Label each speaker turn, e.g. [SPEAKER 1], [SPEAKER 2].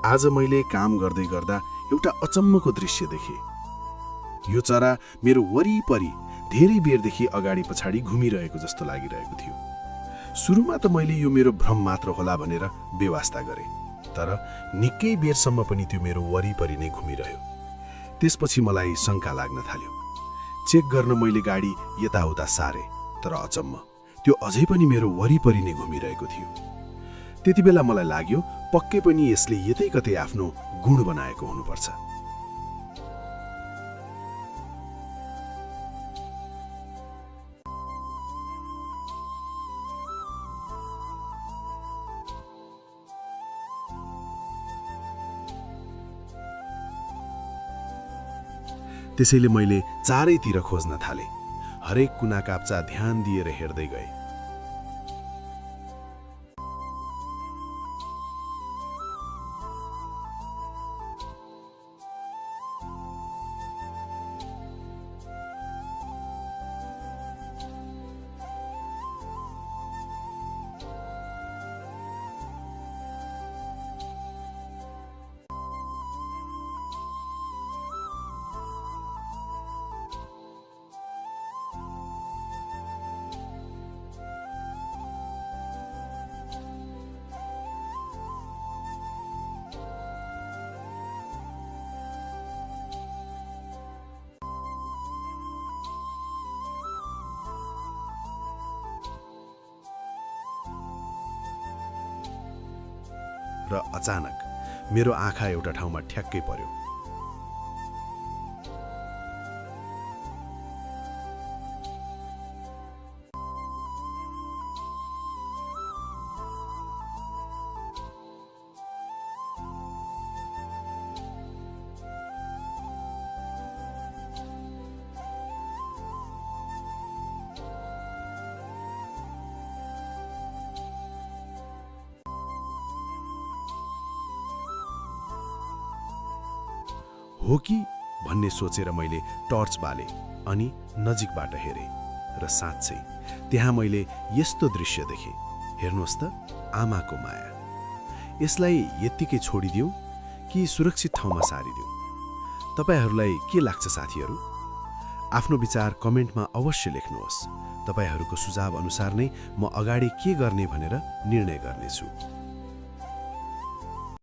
[SPEAKER 1] आज मैले काम गर्दै गर्दा एउटा अचम्मको दृश्य देखेँ। यो चरा मेरो वरिपरि धेरै बेरदेखि अगाडि पछाडि घुमिरहेको जस्तो लागिरहेको थियो। सुरुमा त मैले यो मेरो भ्रम मात्र होला भनेर बेवास्ता गरेँ, तर निकै बेरसम्म पनि त्यो मेरो वरिपरि नै घुमिरह्यो। त्यसपछि मलाई शङ्का लाग्न थाल्यो। चेक गर्न मैले गाडी यताउता सारेँ, तर अचम्म, त्यो अझै पनि मेरो वरिपरि नै घुमिरहेको थियो। त्यति बेला मलाई लाग्यो पक्कै पनि यसले यतै कतै आफ्नो गुण बनाएको हुनुपर्छ। त्यसैले मैले चारैतिर खोज्न थालेँ। हरेक कुना काप्चा ध्यान दिएर हेर्दै गएँ। र अचानक मेरो आँखा एउटा ठाउँमा ठ्याक्कै पर्यो। हो कि भन्ने सोचेर मैले टर्च बाले अनि नजिकबाट हेरेँ र साँच्चै त्यहाँ मैले यस्तो दृश्य देखेँ। हेर्नुहोस् त, आमाको माया। यसलाई यत्तिकै छोडिदिउँ कि सुरक्षित ठाउँमा सारिदिउँ? तपाईहरूलाई के लाग्छ साथीहरू? आफ्नो विचार कमेन्टमा अवश्य लेख्नुहोस्। तपाईहरूको सुझाव अनुसार नै म अगाडि के गर्ने भनेर निर्णय गर्नेछु।